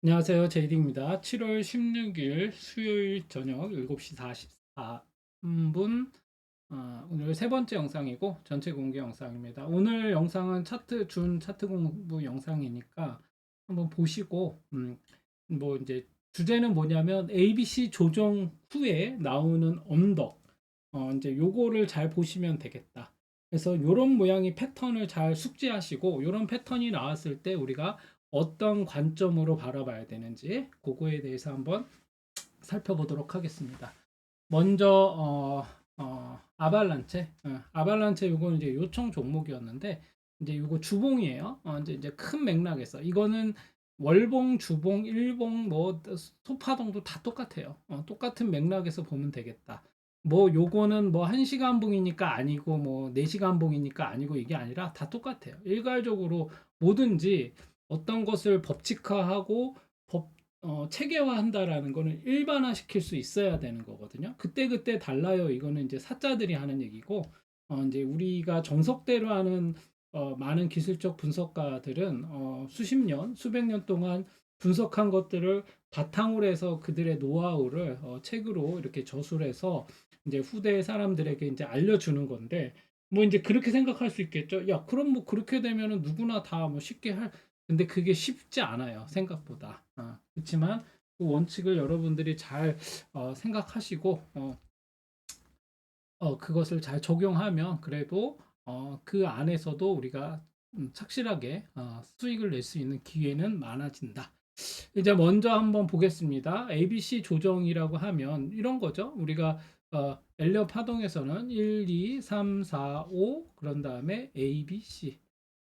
안녕하세요. 제이딩입니다. 7월 16일 수요일 저녁 7시 44분. 오늘 세 번째 영상이고 전체 공개 영상입니다. 오늘 영상은 준 차트 공부 영상이니까 한번 보시고, 뭐 이제 주제는 뭐냐면 ABC 조정 후에 나오는 언덕, 이제 요거를 잘 보시면 되겠다. 그래서 요런 모양의 패턴을 잘 숙지하시고, 요런 패턴이 나왔을 때 우리가 어떤 관점으로 바라봐야 되는지 그거에 대해서 한번 살펴보도록 하겠습니다. 먼저 아발란체 요거는 이제 요청 종목이었는데, 이제 요거 주봉이에요. 이제 큰 맥락에서 이거는 월봉, 주봉, 일봉, 뭐 소파동도 다 똑같아요. 똑같은 맥락에서 보면 되겠다. 뭐 요거는 뭐 1시간 봉이니까 아니고 뭐 4시간 봉이니까 아니고 이게 아니라 다 똑같아요. 일괄적으로 뭐든지 어떤 것을 법칙화하고 체계화한다라는 거는 일반화시킬 수 있어야 되는 거거든요. 그때그때 달라요. 이거는 이제 사자들이 하는 얘기고, 이제 우리가 정석대로 하는 많은 기술적 분석가들은 수십 년, 수백 년 동안 분석한 것들을 바탕으로 해서 그들의 노하우를 책으로 이렇게 저술해서 이제 후대 사람들에게 이제 알려주는 건데, 뭐 이제 그렇게 생각할 수 있겠죠. 야, 그럼 뭐 그렇게 되면은 누구나 다 뭐 쉽게 근데 그게 쉽지 않아요. 생각보다. 그렇지만 그 원칙을 여러분들이 잘 생각하시고 그것을 잘 적용하면 그래도 그 안에서도 우리가 착실하게 수익을 낼 수 있는 기회는 많아진다. 이제 먼저 한번 보겠습니다. ABC 조정이라고 하면 이런 거죠. 우리가 엘리엇 파동에서는 1, 2, 3, 4, 5 그런 다음에 A, B, C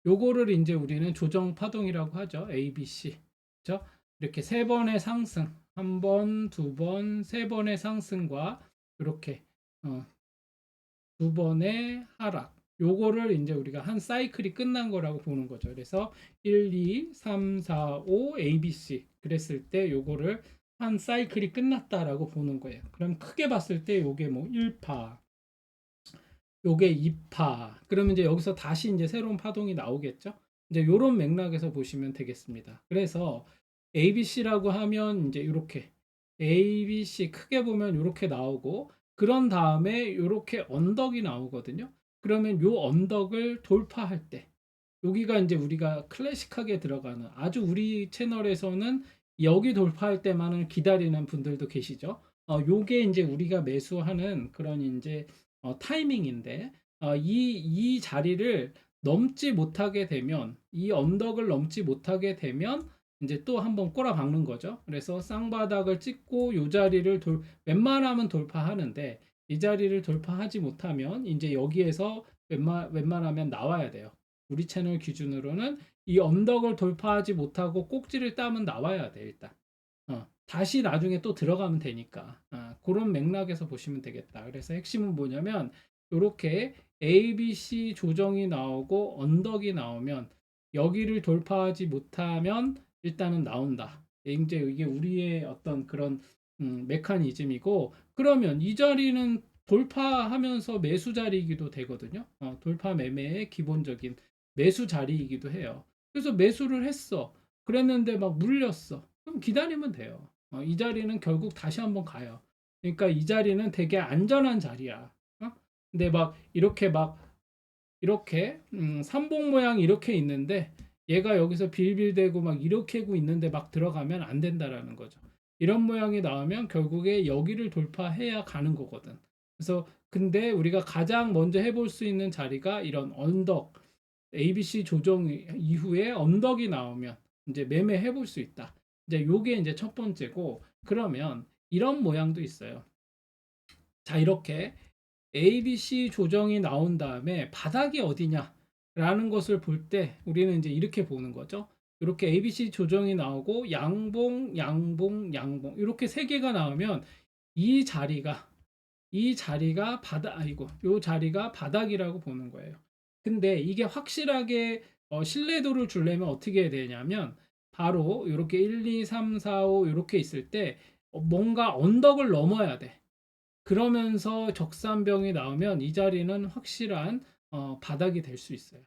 요거를 이제 우리는 조정 파동이라고 하죠. A, B, C. 그죠? 이렇게 세 번의 상승, 한 번, 두 번, 세 번의 상승과 이렇게 어, 두 번의 하락. 요거를 이제 우리가 한 사이클이 끝난 거라고 보는 거죠. 그래서 1, 2, 3, 4, 5, A, B, C. 그랬을 때 요거를 한 사이클이 끝났다라고 보는 거예요. 그럼 크게 봤을 때 요게 뭐 1파, 요게 2파. 그러면 이제 여기서 다시 이제 새로운 파동이 나오겠죠? 이제 요런 맥락에서 보시면 되겠습니다. 그래서 ABC라고 하면 이제 이렇게 ABC 크게 보면 이렇게 나오고 그런 다음에 이렇게 언덕이 나오거든요. 그러면 요 언덕을 돌파할 때 여기가 이제 우리가 클래식하게 들어가는 아주 우리 채널에서는 여기 돌파할 때만을 기다리는 분들도 계시죠. 요게 이제 우리가 매수하는 그런 이제 타이밍인데 이 자리를 넘지 못하게 되면 이 언덕을 넘지 못하게 되면 이제 또 한번 꼬라박는 거죠. 그래서 쌍바닥을 찍고 이 자리를 웬만하면 돌파하는데 이 자리를 돌파하지 못하면 이제 여기에서 웬만하면 나와야 돼요. 우리 채널 기준으로는 이 언덕을 돌파하지 못하고 꼭지를 따면 나와야 돼 일단. 다시 나중에 또 들어가면 되니까 그런 맥락에서 보시면 되겠다. 그래서 핵심은 뭐냐면 이렇게 A, B, C 조정이 나오고 언덕이 나오면 여기를 돌파하지 못하면 일단은 나온다. 이제 이게 우리의 어떤 그런 메커니즘이고 그러면 이 자리는 돌파하면서 매수 자리이기도 되거든요. 돌파 매매의 기본적인 매수 자리이기도 해요. 그래서 매수를 했어. 그랬는데 막 물렸어. 그럼 기다리면 돼요. 이 자리는 결국 다시 한번 가요. 그러니까 이 자리는 되게 안전한 자리야. 근데 이렇게 삼봉 모양 이렇게 있는데 얘가 여기서 빌빌대고 막 이렇게 하고 있는데 막 들어가면 안 된다라는 거죠. 이런 모양이 나오면 결국에 여기를 돌파해야 가는 거거든. 그래서 근데 우리가 가장 먼저 해볼 수 있는 자리가 이런 언덕 ABC 조정 이후에 언덕이 나오면 이제 매매해 볼 수 있다. 이제 요게 이제 첫 번째고 그러면 이런 모양도 있어요. 자, 이렇게 ABC 조정이 나온 다음에 바닥이 어디냐라는 것을 볼 때 우리는 이제 이렇게 보는 거죠. 이렇게 ABC 조정이 나오고 양봉, 양봉, 양봉 이렇게 세 개가 나오면 이 자리가 요 자리가 바닥이라고 보는 거예요. 근데 이게 확실하게 신뢰도를 주려면 어떻게 해야 되냐면 바로 이렇게 1, 2, 3, 4, 5 이렇게 있을 때 뭔가 언덕을 넘어야 돼. 그러면서 적산병이 나오면 이 자리는 확실한 바닥이 될 수 있어요.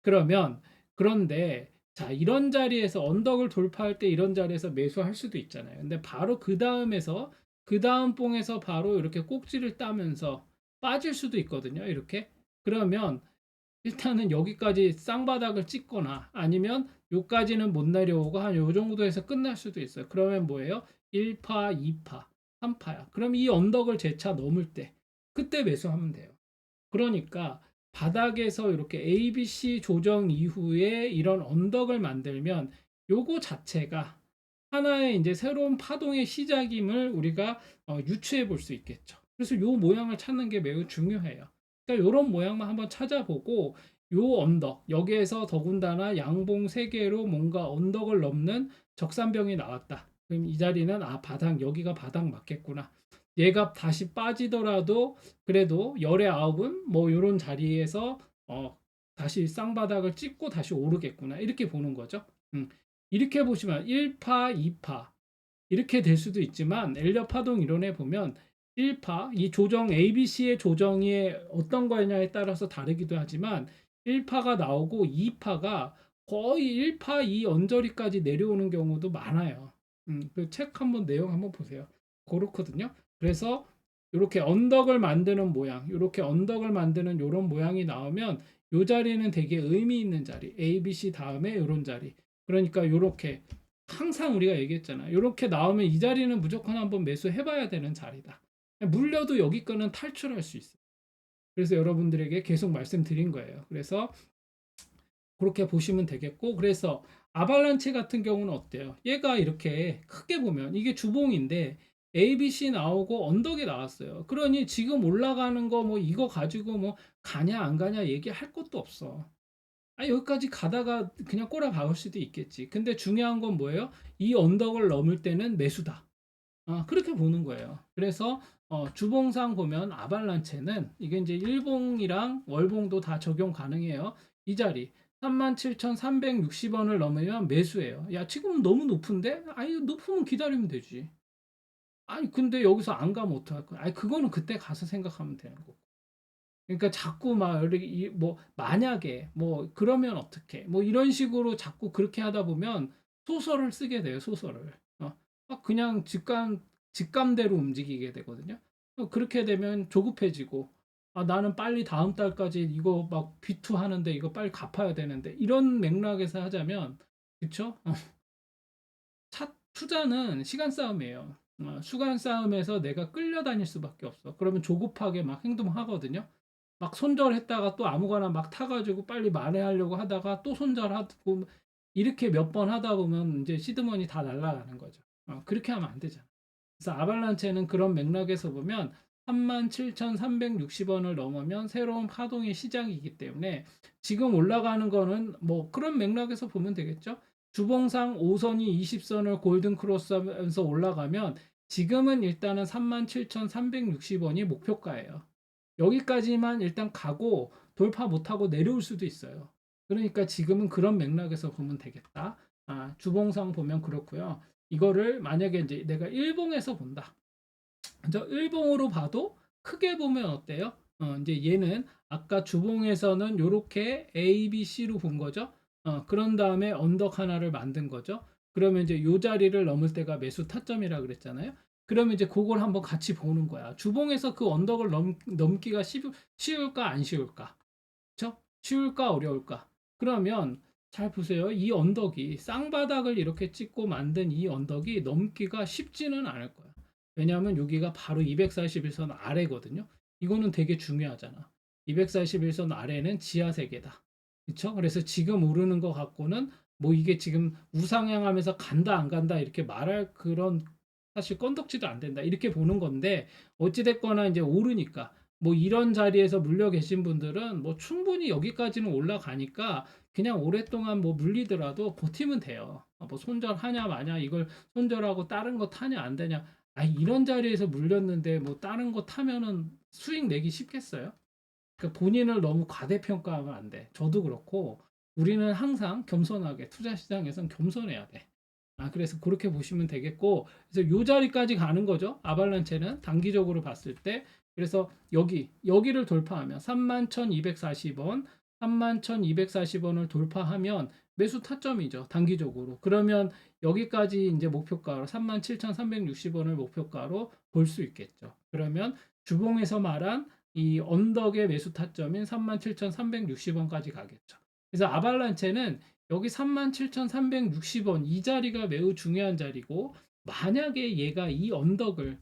그러면 그런데 자, 이런 자리에서 언덕을 돌파할 때 이런 자리에서 매수할 수도 있잖아요. 근데 바로 그 다음에서 그 다음 봉에서 바로 이렇게 꼭지를 따면서 빠질 수도 있거든요. 이렇게. 그러면 일단은 여기까지 쌍바닥을 찍거나 아니면 요까지는 못 내려오고 한 요 정도에서 끝날 수도 있어요. 그러면 뭐예요? 1파, 2파, 3파야. 그럼 이 언덕을 재차 넘을 때 그때 매수하면 돼요. 그러니까 바닥에서 이렇게 ABC 조정 이후에 이런 언덕을 만들면 요거 자체가 하나의 이제 새로운 파동의 시작임을 우리가 유추해 볼 수 있겠죠. 그래서 요 모양을 찾는 게 매우 중요해요. 그러니까 요런 모양만 한번 찾아보고 요 언덕 여기에서 더군다나 양봉 3개로 뭔가 언덕을 넘는 적산병이 나왔다. 그럼 이 자리는 바닥 여기가 바닥 맞겠구나. 얘가 다시 빠지더라도 그래도 열의 아홉은 뭐 이런 자리에서 다시 쌍바닥을 찍고 다시 오르겠구나 이렇게 보는 거죠. 이렇게 보시면 1파, 2파 이렇게 될 수도 있지만 엘리엇 파동 이론에 보면 1파 이 조정 ABC의 조정이 어떤 거냐에 따라서 다르기도 하지만 1파가 나오고 2파가 거의 1파 2 언저리까지 내려오는 경우도 많아요. 그 책 한번 내용 한번 보세요. 그렇거든요. 그래서 이렇게 언덕을 만드는 모양, 이렇게 언덕을 만드는 이런 모양이 나오면 이 자리는 되게 의미 있는 자리, A, B, C 다음에 이런 자리. 그러니까 이렇게 항상 우리가 얘기했잖아. 이렇게 나오면 이 자리는 무조건 한번 매수해봐야 되는 자리다. 물려도 여기 거는 탈출할 수 있어. 그래서 여러분들에게 계속 말씀드린 거예요. 그래서 그렇게 보시면 되겠고, 그래서 아발란체 같은 경우는 어때요? 얘가 이렇게 크게 보면 이게 주봉인데 ABC 나오고 언덕에 나왔어요. 그러니 지금 올라가는 거 뭐 이거 가지고 뭐 가냐 안 가냐 얘기할 것도 없어. 여기까지 가다가 그냥 꼬라 박을 수도 있겠지. 근데 중요한 건 뭐예요? 이 언덕을 넘을 때는 매수다. 그렇게 보는 거예요. 그래서 주봉상 보면 아발란체는 이게 이제 일봉이랑 월봉도 다 적용 가능해요. 이 자리 37,360원을 넘으면 매수예요. 야, 지금은 너무 높은데? 아니, 높으면 기다리면 되지. 아니, 근데 여기서 안 가면 어떡할 거야? 아니, 그거는 그때 가서 생각하면 되는 거고. 그러니까 자꾸 막 이렇게 뭐 만약에 뭐 그러면 어떻게 뭐 이런 식으로 자꾸 그렇게 하다 보면 소설을 쓰게 돼요. 소설을 그냥 직감대로 움직이게 되거든요. 그렇게 되면 조급해지고 나는 빨리 다음 달까지 이거 막 비투하는데 이거 빨리 갚아야 되는데 이런 맥락에서 하자면 그쵸? 투자는 시간 싸움이에요. 시간 싸움에서 내가 끌려다닐 수밖에 없어. 그러면 조급하게 막 행동하거든요. 막 손절했다가 또 아무거나 막 타가지고 빨리 만회하려고 하다가 또 손절하고 이렇게 몇 번 하다 보면 이제 시드머니 다 날아가는 거죠. 그렇게 하면 안 되잖아. 그래서 아발란체는 그런 맥락에서 보면 37,360원을 넘으면 새로운 파동의 시작이기 때문에 지금 올라가는 거는 뭐 그런 맥락에서 보면 되겠죠. 주봉상 5선이 20선을 골든 크로스하면서 올라가면 지금은 일단은 37,360원이 목표가예요. 여기까지만 일단 가고 돌파 못하고 내려올 수도 있어요. 그러니까 지금은 그런 맥락에서 보면 되겠다. 주봉상 보면 그렇고요. 이거를 만약에 이제 내가 일봉에서 본다. 저 일봉으로 봐도 크게 보면 어때요? 이제 얘는 아까 주봉에서는 이렇게 A, B, C로 본 거죠. 그런 다음에 언덕 하나를 만든 거죠. 그러면 이제 요 자리를 넘을 때가 매수 타점이라 그랬잖아요. 그러면 이제 그걸 한번 같이 보는 거야. 주봉에서 그 언덕을 넘기가 쉬울까 안 쉬울까? 그렇죠? 쉬울까 어려울까? 그러면 잘 보세요. 이 언덕이 쌍바닥을 이렇게 찍고 만든 이 언덕이 넘기가 쉽지는 않을 거야. 왜냐하면 여기가 바로 241선 아래거든요. 이거는 되게 중요하잖아. 241선 아래는 지하 세계다. 그렇죠? 그래서 지금 오르는 것 갖고는 뭐 이게 지금 우상향하면서 간다 안 간다 이렇게 말할 그런 사실 건덕지도 안 된다 이렇게 보는 건데 어찌 됐거나 이제 오르니까 뭐 이런 자리에서 물려 계신 분들은 뭐 충분히 여기까지는 올라가니까 그냥 오랫동안 뭐 물리더라도 버티면 돼요. 뭐 손절하냐 마냐 이걸 손절하고 다른 거 타냐 안 되냐. 이런 자리에서 물렸는데 뭐 다른 거 타면은 수익 내기 쉽겠어요? 그러니까 본인을 너무 과대평가하면 안 돼. 저도 그렇고 우리는 항상 겸손하게 투자 시장에선 겸손해야 돼. 그래서 그렇게 보시면 되겠고, 그래서 요 자리까지 가는 거죠. 아발란체는 단기적으로 봤을 때. 그래서 여기를 돌파하면 31,240원, 31,240원을 돌파하면 매수 타점이죠. 단기적으로. 그러면 여기까지 이제 목표가로 37,360원을 목표가로 볼 수 있겠죠. 그러면 주봉에서 말한 이 언덕의 매수 타점인 37,360원까지 가겠죠. 그래서 아발란체는 여기 37,360원 이 자리가 매우 중요한 자리고, 만약에 얘가 이 언덕을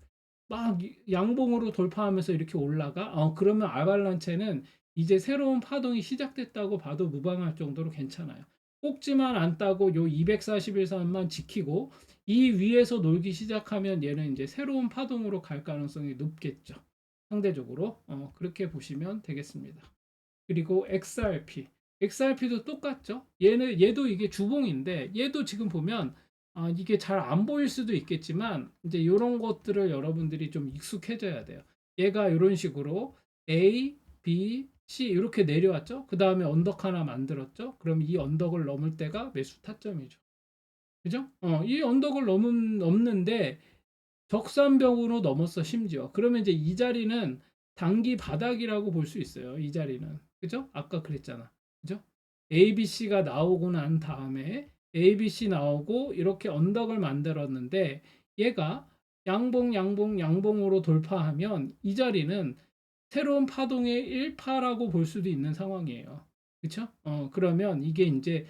막 양봉으로 돌파하면서 이렇게 올라가, 그러면 아발란체는 이제 새로운 파동이 시작됐다고 봐도 무방할 정도로 괜찮아요. 꼭지만 안 따고 요 241선만 지키고 이 위에서 놀기 시작하면 얘는 이제 새로운 파동으로 갈 가능성이 높겠죠. 상대적으로 그렇게 보시면 되겠습니다. 그리고 XRP도 똑같죠. 얘도 이게 주봉인데 얘도 지금 보면 이게 잘 안 보일 수도 있겠지만 이제 이런 것들을 여러분들이 좀 익숙해져야 돼요. 얘가 이런 식으로 A, B, C 이렇게 내려왔죠. 그 다음에 언덕 하나 만들었죠. 그럼 이 언덕을 넘을 때가 매수 타점이죠. 그죠? 이 언덕을 넘는데 적산벽으로 넘었어, 심지어. 그러면 이제 이 자리는 단기 바닥이라고 볼 수 있어요. 이 자리는. 그죠? 아까 그랬잖아. 그죠? ABC가 나오고 난 다음에 ABC 나오고 이렇게 언덕을 만들었는데 얘가 양봉으로 돌파하면 이 자리는 새로운 파동의 1파라고 볼 수도 있는 상황이에요. 그렇죠? 그러면 이게 이제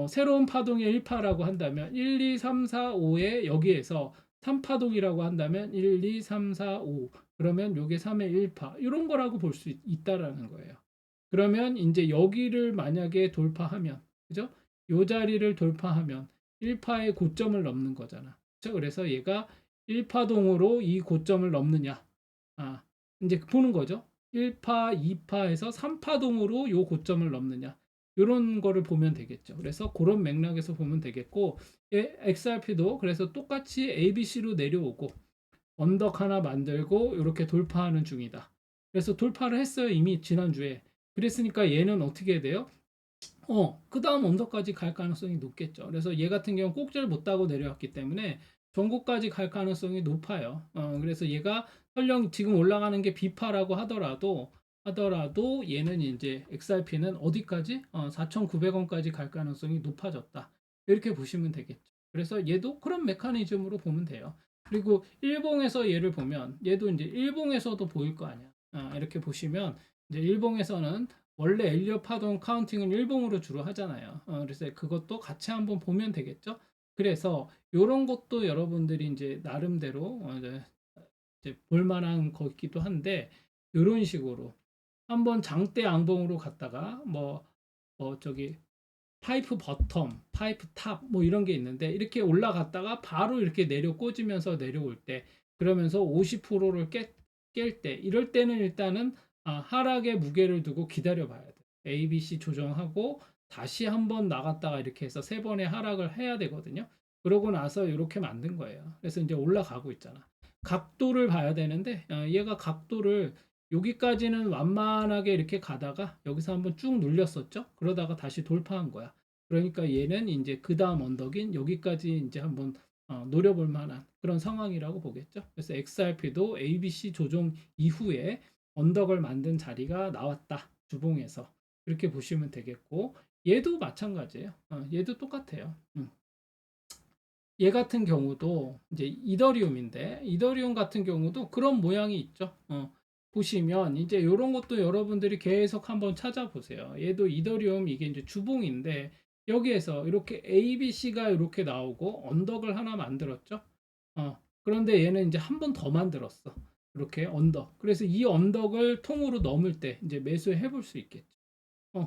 새로운 파동의 1파라고 한다면 1, 2, 3, 4, 5에 여기에서 3파동이라고 한다면 1, 2, 3, 4, 5 그러면 요게 3의 1파 이런 거라고 볼 수 있다라는 거예요. 그러면 이제 여기를 만약에 돌파하면 그죠? 요 자리를 돌파하면 1파의 고점을 넘는 거잖아. 그렇죠? 그래서 얘가 1파동으로 이 고점을 넘느냐. 이제 보는 거죠. 1파, 2파에서 3파동으로 요 고점을 넘느냐. 이런 거를 보면 되겠죠. 그래서 그런 맥락에서 보면 되겠고, XRP도 그래서 똑같이 ABC로 내려오고 언덕 하나 만들고 이렇게 돌파하는 중이다. 그래서 돌파를 했어요. 이미 지난주에. 그랬으니까 얘는 어떻게 해야 돼요? 그 다음 언덕까지 갈 가능성이 높겠죠. 그래서 얘 같은 경우는 꼭지를 못 따고 내려왔기 때문에 전고까지 갈 가능성이 높아요. 그래서 얘가 설령 지금 올라가는 게 비파라고 하더라도 얘는 이제 XRP는 어디까지? 4,900원까지 갈 가능성이 높아졌다. 이렇게 보시면 되겠죠. 그래서 얘도 그런 메커니즘으로 보면 돼요. 그리고 일봉에서 얘를 보면 얘도 이제 일봉에서도 보일 거 아니야. 이렇게 보시면 이제 일봉에서는 원래 엘리엇 파동 카운팅은 일봉으로 주로 하잖아요. 그래서 그것도 같이 한번 보면 되겠죠. 그래서 이런 것도 여러분들이 이제 나름대로 이제 볼만한 거기도 한데 이런 식으로 한번 장대 양봉으로 갔다가 저기 파이프 버텀, 파이프 탑 뭐 이런 게 있는데 이렇게 올라갔다가 바로 이렇게 내려 꽂으면서 내려올 때 그러면서 50%를 깰 때 이럴 때는 일단은 하락의 무게를 두고 기다려 봐야 돼. ABC 조정하고 다시 한번 나갔다가 이렇게 해서 세 번의 하락을 해야 되거든요. 그러고 나서 이렇게 만든 거예요. 그래서 이제 올라가고 있잖아. 각도를 봐야 되는데 얘가 각도를 여기까지는 완만하게 이렇게 가다가 여기서 한번 쭉 눌렸었죠. 그러다가 다시 돌파한 거야. 그러니까 얘는 이제 그 다음 언덕인 여기까지 이제 한번 노려볼 만한 그런 상황이라고 보겠죠. 그래서 XRP도 ABC 조정 이후에 언덕을 만든 자리가 나왔다. 주봉에서. 이렇게 보시면 되겠고 얘도 마찬가지예요. 얘도 똑같아요. 얘 같은 경우도 이제 이더리움인데 이더리움 같은 경우도 그런 모양이 있죠. 보시면 이제 이런 것도 여러분들이 계속 한번 찾아보세요. 얘도 이더리움 이게 이제 주봉인데 여기에서 이렇게 ABC가 이렇게 나오고 언덕을 하나 만들었죠. 그런데 얘는 이제 한 번 더 만들었어. 이렇게 언덕. 그래서 이 언덕을 통으로 넘을 때 이제 매수해 볼 수 있겠죠.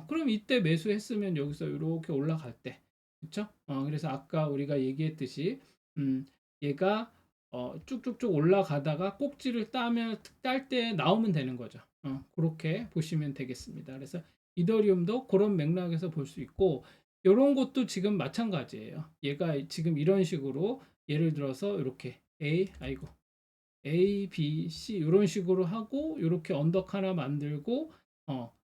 그럼 이때 매수했으면 여기서 이렇게 올라갈 때, 그렇죠? 그래서 아까 우리가 얘기했듯이, 얘가 쭉쭉쭉 올라가다가 꼭지를 딸 때 나오면 되는 거죠. 그렇게 보시면 되겠습니다. 그래서 이더리움도 그런 맥락에서 볼 수 있고, 이런 것도 지금 마찬가지예요. 얘가 지금 이런 식으로 예를 들어서 이렇게 A, B, C 이런 식으로 하고 이렇게 언덕 하나 만들고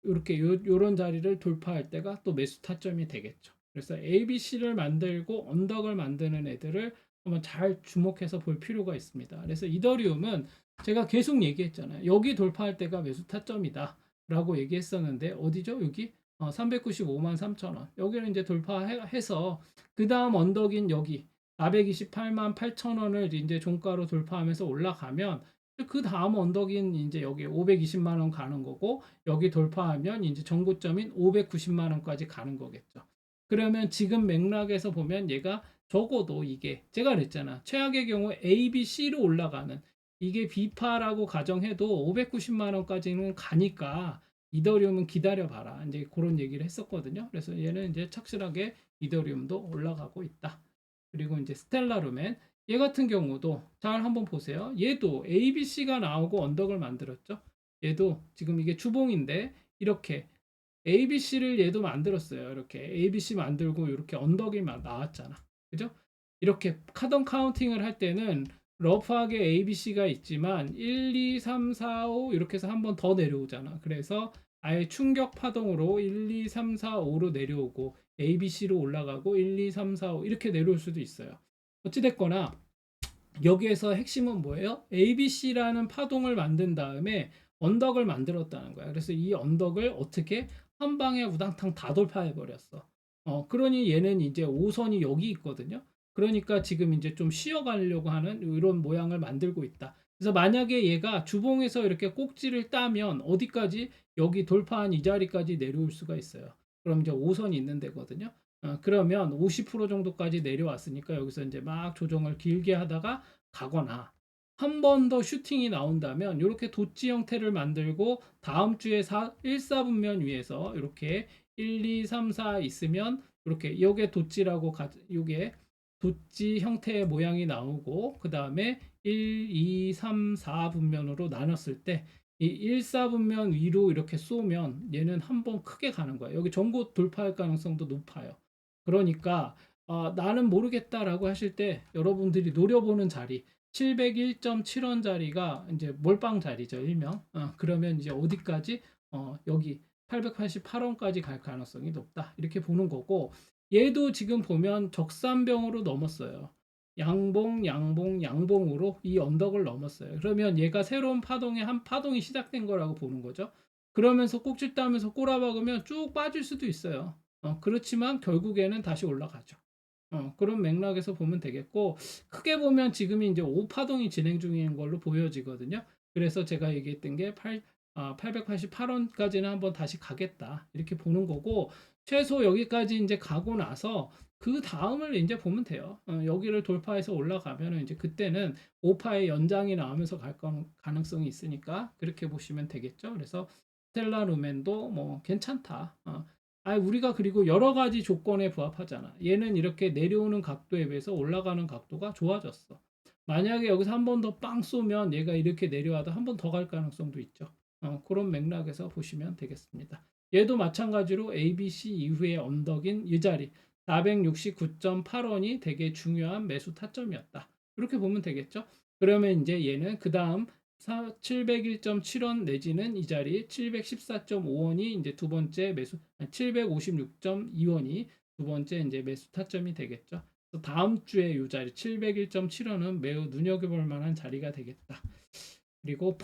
이렇게 요런 자리를 돌파할 때가 또 매수 타점이 되겠죠. 그래서 A, B, C를 만들고 언덕을 만드는 애들을 한번 잘 주목해서 볼 필요가 있습니다. 그래서 이더리움은 제가 계속 얘기했잖아요. 여기 돌파할 때가 매수 타점이다 라고 얘기했었는데 어디죠? 여기 395만 3천 원. 여기를 이제 돌파해서 그 다음 언덕인 여기 428만 8천 원을 이제 종가로 돌파하면서 올라가면 그 다음 언덕인 이제 여기 520만 원 가는 거고 여기 돌파하면 이제 전고점인 590만 원까지 가는 거겠죠. 그러면 지금 맥락에서 보면 얘가 적어도 이게 제가 그랬잖아. 최악의 경우 A, B, C로 올라가는 이게 비파라고 가정해도 590만 원까지는 가니까 이더리움은 기다려봐라. 이제 그런 얘기를 했었거든요. 그래서 얘는 이제 착실하게 이더리움도 올라가고 있다. 그리고 이제 스텔라루멘 얘 같은 경우도 잘 한번 보세요. 얘도 ABC가 나오고 언덕을 만들었죠. 얘도 지금 이게 주봉인데 이렇게 ABC를 얘도 만들었어요. 이렇게 ABC 만들고 이렇게 언덕이 나왔잖아. 그죠? 이렇게 카던 카운팅을 할 때는 러프하게 ABC가 있지만 1, 2, 3, 4, 5 이렇게 해서 한 번 더 내려오잖아. 그래서 아예 충격 파동으로 1, 2, 3, 4, 5로 내려오고 ABC로 올라가고 1, 2, 3, 4, 5 이렇게 내려올 수도 있어요. 어찌됐거나 여기에서 핵심은 뭐예요? ABC라는 파동을 만든 다음에 언덕을 만들었다는 거야. 그래서 이 언덕을 어떻게 한 방에 우당탕 다 돌파해 버렸어. 그러니 얘는 이제 5선이 여기 있거든요. 그러니까 지금 이제 좀 쉬어가려고 하는 이런 모양을 만들고 있다. 그래서 만약에 얘가 주봉에서 이렇게 꼭지를 따면 어디까지 여기 돌파한 이 자리까지 내려올 수가 있어요. 그럼 이제 5선이 있는 데거든요. 그러면 50% 정도까지 내려왔으니까 여기서 이제 막 조정을 길게 하다가 가거나 한 번 더 슈팅이 나온다면 이렇게 도치 형태를 만들고 다음 주에 1, 4분면 위에서 이렇게 1, 2, 3, 4 있으면 이렇게 요게 도치라고 요게 도치 형태의 모양이 나오고 그 다음에 1, 2, 3, 4분면으로 나눴을 때 이 1, 4분면 위로 이렇게 쏘면 얘는 한번 크게 가는 거예요. 여기 전고 돌파할 가능성도 높아요. 그러니까 나는 모르겠다라고 하실 때 여러분들이 노려보는 자리 701.7원 자리가 이제 몰빵 자리죠, 일명. 그러면 이제 어디까지 여기 888원까지 갈 가능성이 높다. 이렇게 보는 거고 얘도 지금 보면 적산병으로 넘었어요. 양봉, 양봉, 양봉으로 이 언덕을 넘었어요. 그러면 얘가 새로운 파동의 한 파동이 시작된 거라고 보는 거죠. 그러면서 꼭지 따면서 꼬라박으면 쭉 빠질 수도 있어요. 그렇지만 결국에는 다시 올라가죠. 그런 맥락에서 보면 되겠고 크게 보면 지금이 이제 5파동이 진행 중인 걸로 보여지거든요. 그래서 제가 얘기했던 게 888원까지는 한번 다시 가겠다 이렇게 보는 거고 최소 여기까지 이제 가고 나서 그 다음을 이제 보면 돼요. 여기를 돌파해서 올라가면은 이제 그때는 5파의 연장이 나오면서 갈 가능성이 있으니까 그렇게 보시면 되겠죠. 그래서 스텔라 루멘도 뭐 괜찮다. 우리가 그리고 여러 가지 조건에 부합하잖아. 얘는 이렇게 내려오는 각도에 비해서 올라가는 각도가 좋아졌어. 만약에 여기서 한 번 더 빵 쏘면 얘가 이렇게 내려와도 한 번 더 갈 가능성도 있죠. 그런 맥락에서 보시면 되겠습니다. 얘도 마찬가지로 ABC 이후의 언덕인 이 자리 469.8원이 되게 중요한 매수 타점이었다. 이렇게 보면 되겠죠. 그러면 이제 얘는 그 다음 701.7원 내지는 이 자리 714.5원이 이제 두 번째 매수, 756.2원이 두 번째 이제 매수 타점이 되겠죠. 다음 주에 이 자리 701.7원은 매우 눈여겨볼 만한 자리가 되겠다. 그리고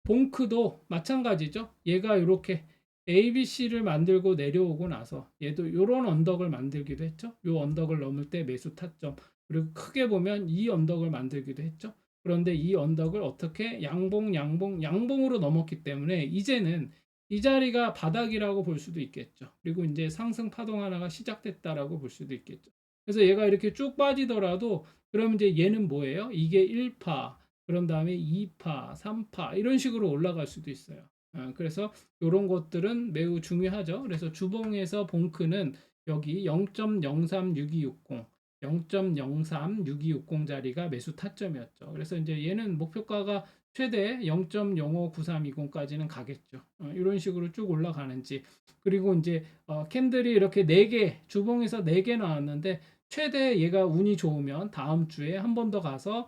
봉크도 마찬가지죠. 얘가 이렇게 ABC를 만들고 내려오고 나서 얘도 이런 언덕을 만들기도 했죠. 이 언덕을 넘을 때 매수 타점. 그리고 크게 보면 이 언덕을 만들기도 했죠. 그런데 이 언덕을 어떻게 양봉으로 넘었기 때문에 이제는 이 자리가 바닥이라고 볼 수도 있겠죠. 그리고 이제 상승 파동 하나가 시작됐다라고 볼 수도 있겠죠. 그래서 얘가 이렇게 쭉 빠지더라도 그럼 이제 얘는 뭐예요? 이게 1파, 그런 다음에 2파, 3파 이런 식으로 올라갈 수도 있어요. 그래서 이런 것들은 매우 중요하죠. 그래서 주봉에서 봉크는 여기 0.036260 0.036260 자리가 매수 타점이었죠. 그래서 이제 얘는 목표가가 최대 0.059320까지는 가겠죠. 이런 식으로 쭉 올라가는지 그리고 이제 캔들이 이렇게 4개 주봉에서 4개 나왔는데 최대 얘가 운이 좋으면 다음 주에 한 번 더 가서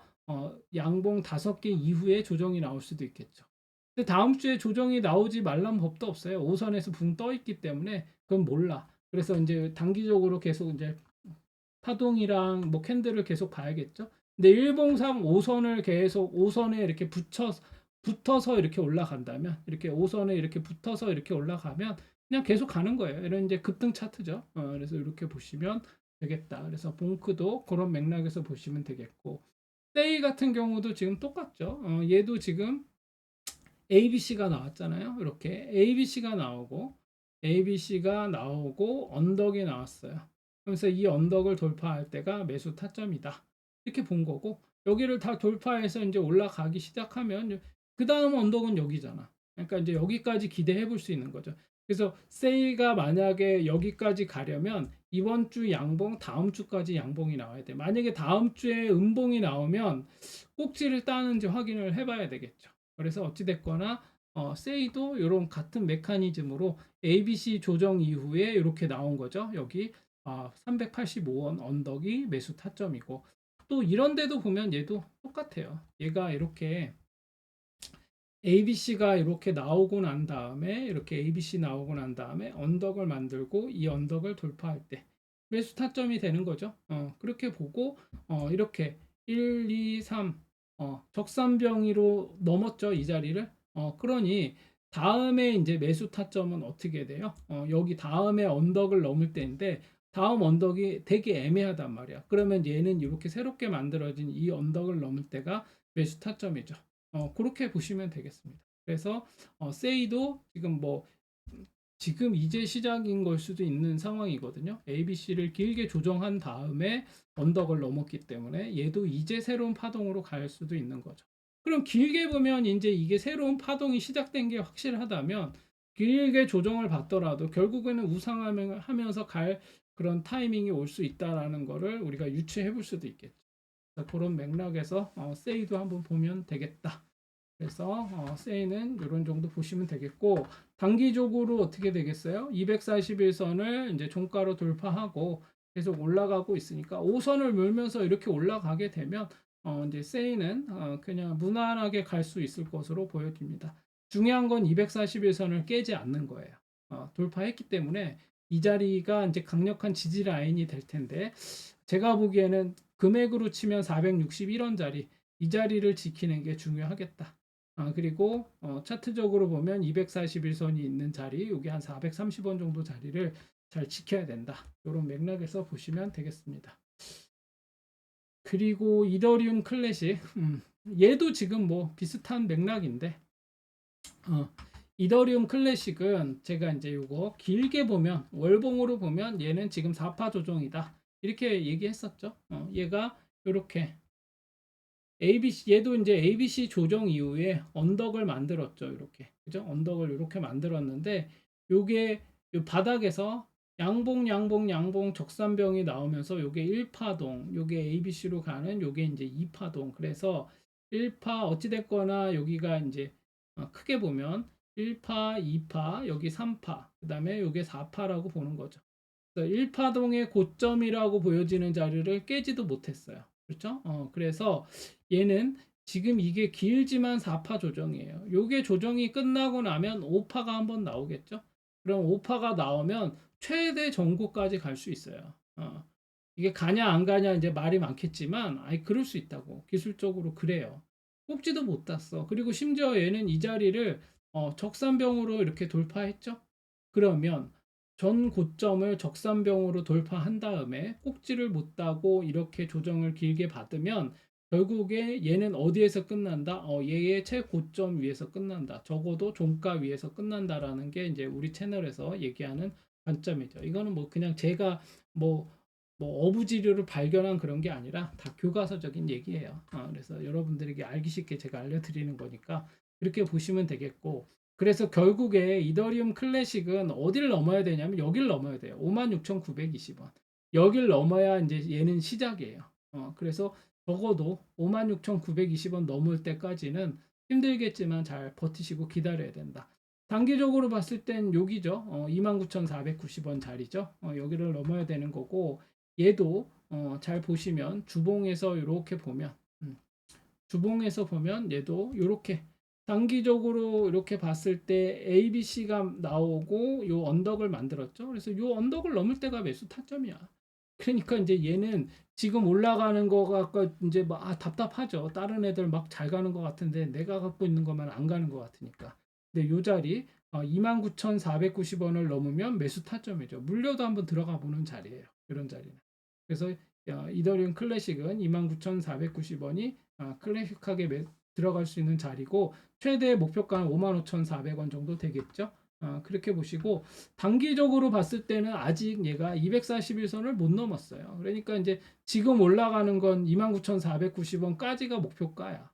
양봉 5개 이후에 조정이 나올 수도 있겠죠. 근데 다음 주에 조정이 나오지 말란 법도 없어요. 5선에서 붕 떠 있기 때문에 그건 몰라. 그래서 이제 단기적으로 계속 이제 파동이랑 뭐 캔들을 계속 봐야겠죠. 근데 일봉상 5선을 계속 5선에 이렇게 붙여 붙어서 이렇게 올라간다면, 이렇게 5선에 이렇게 붙어서 이렇게 올라가면 그냥 계속 가는 거예요. 이런 이제 급등 차트죠. 그래서 이렇게 보시면 되겠다. 그래서 봉크도 그런 맥락에서 보시면 되겠고, 세이 같은 경우도 지금 똑같죠. 얘도 지금 ABC가 나왔잖아요. 이렇게 ABC가 나오고 언덕이 나왔어요. 그래서 이 언덕을 돌파할 때가 매수 타점이다. 이렇게 본 거고, 여기를 다 돌파해서 이제 올라가기 시작하면 그 다음 언덕은 여기잖아. 그러니까 이제 여기까지 기대해 볼 수 있는 거죠. 그래서 세이가 만약에 여기까지 가려면 이번 주 양봉, 다음 주까지 양봉이 나와야 돼. 만약에 다음 주에 음봉이 나오면 꼭지를 따는지 확인을 해봐야 되겠죠. 그래서 어찌됐거나 세이도 이런 같은 메커니즘으로 ABC 조정 이후에 이렇게 나온 거죠. 여기 385원 언덕이 매수 타점이고, 또 이런 데도 보면 얘도 똑같아요. 얘가 이렇게 ABC가 이렇게 나오고 난 다음에, 이렇게 ABC 나오고 난 다음에 언덕을 만들고 이 언덕을 돌파할 때 매수 타점이 되는 거죠. 그렇게 보고 이렇게 1, 2, 3 적산병위로 넘었죠, 이 자리를. 그러니 다음에 이제 매수 타점은 어떻게 돼요? 여기 다음에 언덕을 넘을 때인데, 다음 언덕이 되게 애매하단 말이야. 그러면 얘는 이렇게 새롭게 만들어진 이 언덕을 넘을 때가 매수 타점이죠. 그렇게 보시면 되겠습니다. 그래서 세이도 지금 지금 이제 시작인 걸 수도 있는 상황이거든요. ABC를 길게 조정한 다음에 언덕을 넘었기 때문에 얘도 이제 새로운 파동으로 갈 수도 있는 거죠. 그럼 길게 보면 이제 이게 새로운 파동이 시작된 게 확실하다면, 길게 조정을 받더라도 결국에는 우상하면서 갈 그런 타이밍이 올 수 있다라는 거를 우리가 유추해 볼 수도 있겠죠. 그런 맥락에서 세이도 한번 보면 되겠다. 그래서 세이는 이런 정도 보시면 되겠고, 단기적으로 어떻게 되겠어요? 241선을 이제 종가로 돌파하고 계속 올라가고 있으니까 5선을 물면서 이렇게 올라가게 되면 이제 세이는 그냥 무난하게 갈 수 있을 것으로 보여집니다. 중요한 건 241선을 깨지 않는 거예요. 돌파했기 때문에 이 자리가 이제 강력한 지지 라인이 될 텐데, 제가 보기에는 금액으로 치면 461원짜리 이 자리를 지키는 게 중요하겠다. 그리고 차트적으로 보면 241선이 있는 자리, 여기 한 430원 정도 자리를 잘 지켜야 된다. 이런 맥락에서 보시면 되겠습니다. 그리고 이더리움 클래식, 얘도 지금 비슷한 맥락인데, 이더리움 클래식은 제가 이제 이거 길게 보면, 월봉으로 보면 얘는 지금 4파 조정이다, 이렇게 얘기했었죠. 얘가 이렇게 얘도 이제 ABC 조정 이후에 언덕을 만들었죠. 이렇게. 그죠? 언덕을 이렇게 만들었는데, 요게 요 바닥에서 양봉 적산병이 나오면서 요게 1파동, 요게 ABC로 가는 요게 이제 2파동. 그래서 1파 어찌됐거나 여기가 이제 크게 보면 1파, 2파, 여기 3파, 그다음에 요게 4파라고 보는 거죠. 1파동의 고점이라고 보여지는 자리를 깨지도 못했어요. 그렇죠? 그래서 얘는 지금 이게 길지만 4파 조정이에요. 요게 조정이 끝나고 나면 5파가 한번 나오겠죠? 그럼 5파가 나오면 최대 전고까지 갈 수 있어요. 이게 가냐 안 가냐 이제 말이 많겠지만, 그럴 수 있다고. 기술적으로 그래요. 꼭지도 못 땄어. 그리고 심지어 얘는 이 자리를 적산병으로 이렇게 돌파했죠? 그러면 전 고점을 적산병으로 돌파한 다음에 꼭지를 못 따고 이렇게 조정을 길게 받으면 결국에 얘는 어디에서 끝난다? 얘의 최고점 위에서 끝난다. 적어도 종가 위에서 끝난다라는 게 이제 우리 채널에서 얘기하는 관점이죠. 이거는 그냥 제가 어부지리를 발견한 그런 게 아니라 다 교과서적인 얘기예요. 그래서 여러분들에게 알기 쉽게 제가 알려드리는 거니까 이렇게 보시면 되겠고, 그래서 결국에 이더리움 클래식은 어디를 넘어야 되냐면 여기를 넘어야 돼요. 56,920원. 여기를 넘어야 이제 얘는 시작이에요. 그래서 적어도 56,920원 넘을 때까지는 힘들겠지만 잘 버티시고 기다려야 된다. 단기적으로 봤을 땐 여기죠. 29,490원 자리죠. 여기를 넘어야 되는 거고, 얘도 잘 보시면 주봉에서 이렇게 보면, 주봉에서 보면 얘도 이렇게 단기적으로 이렇게 봤을 때 ABC가 나오고 요 언덕을 만들었죠. 그래서 요 언덕을 넘을 때가 매수 타점이야. 그러니까 이제 얘는 지금 올라가는 거가 아까 이제 막 답답하죠. 다른 애들 막 잘 가는 것 같은데 내가 갖고 있는 것만 안 가는 것 같으니까. 근데 요 자리 29,490원을 넘으면 매수 타점이죠. 물려도 한번 들어가 보는 자리예요. 이런 자리는. 그래서 이더리움 클래식은 29,490원이 클래식하게 들어갈 수 있는 자리고 최대 목표가는 55,400원 정도 되겠죠. 그렇게 보시고 단기적으로 봤을 때는 아직 얘가 241선을 못 넘었어요. 그러니까 이제 지금 올라가는 건 29,490원까지가 목표가야.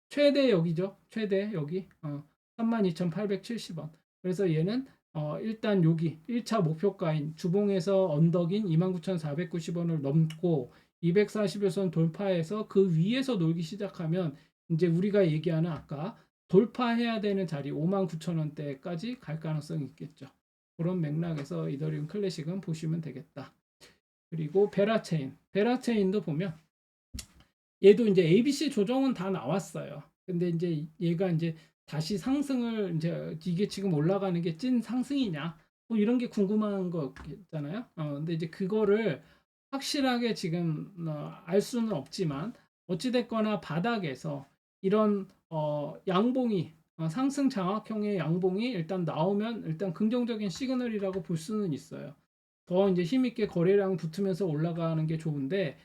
최대 여기죠. 최대 여기 32,870원. 그래서 얘는 일단 여기 1차 목표가인 주봉에서 언덕인 29,490원을 넘고 241선 돌파해서 그 위에서 놀기 시작하면 이제 우리가 얘기하는 아까 돌파해야 되는 자리 59,000원대까지 갈 가능성이 있겠죠. 그런 맥락에서 이더리움 클래식은 보시면 되겠다. 그리고 베라체인도 보면 얘도 이제 ABC 조정은 다 나왔어요. 근데 이제 얘가 이제 다시 상승을 이제 이게 지금 올라가는 게 찐 상승이냐 뭐 이런 게 궁금한 거잖아요. 근데 이제 그거를 확실하게 지금 알 수는 없지만 어찌됐거나 바닥에서 이런 양봉이 상승 장악형의 양봉이 일단 나오면 일단 긍정적인 시그널이라고 볼 수는 있어요. 더 이제 힘있게 거래량 붙으면서 올라가는 게 좋은데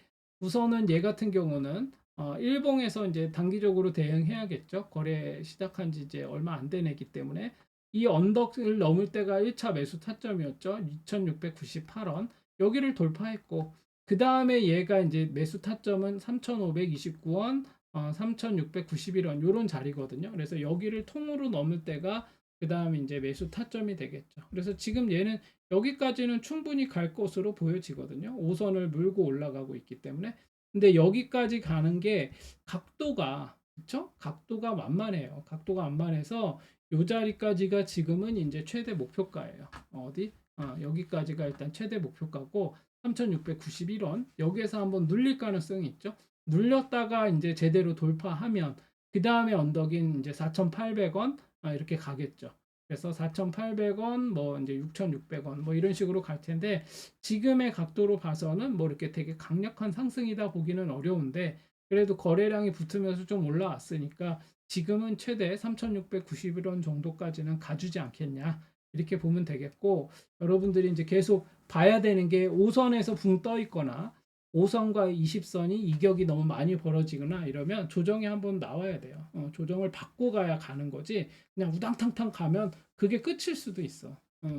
우선은 얘 같은 경우는 일봉에서 이제 단기적으로 대응해야겠죠. 거래 시작한 지 이제 얼마 안 된 애기 때문에 이 언덕을 넘을 때가 1차 매수 타점이었죠. 2,698원. 여기를 돌파했고 그 다음에 얘가 이제 매수 타점은 3,529원, 3,691원 요런 자리거든요. 그래서 여기를 통으로 넘을 때가 그 다음에 이제 매수 타점이 되겠죠. 그래서 지금 얘는 여기까지는 충분히 갈 것으로 보여지거든요. 5선을 물고 올라가고 있기 때문에. 근데 여기까지 가는 게 각도가 그쵸? 각도가 만만해요. 각도가 만만해서 요 자리까지가 지금은 이제 최대 목표가예요. 어디? 여기까지가 일단 최대 목표가고 3,691원. 여기에서 한번 눌릴 가능성이 있죠. 눌렸다가 이제 제대로 돌파하면 그 다음에 언덕인 이제 4,800원 이렇게 가겠죠. 그래서 4,800원, 뭐 이제 6,600원 뭐 이런 식으로 갈 텐데 지금의 각도로 봐서는 뭐 이렇게 되게 강력한 상승이다 보기는 어려운데 그래도 거래량이 붙으면서 좀 올라왔으니까 지금은 최대 3,691원 정도까지는 가주지 않겠냐 이렇게 보면 되겠고 여러분들이 이제 계속 봐야 되는 게 5선에서 붕 떠 있거나 5선과 20선이 이격이 너무 많이 벌어지거나 이러면 조정이 한번 나와야 돼요. 조정을 받고 가야 가는 거지 그냥 우당탕탕 가면 그게 끝일 수도 있어.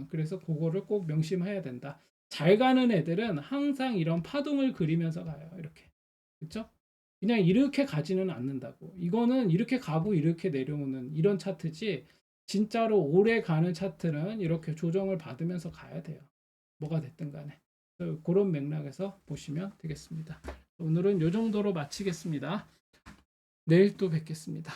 그래서 그거를 꼭 명심해야 된다. 잘 가는 애들은 항상 이런 파동을 그리면서 가요. 이렇게. 그렇죠? 그냥 이렇게 가지는 않는다고. 이거는 이렇게 가고 이렇게 내려오는 이런 차트지 진짜로 오래 가는 차트는 이렇게 조정을 받으면서 가야 돼요. 뭐가 됐든 간에. 그런 맥락에서 보시면 되겠습니다. 오늘은 이 정도로 마치겠습니다. 내일 또 뵙겠습니다.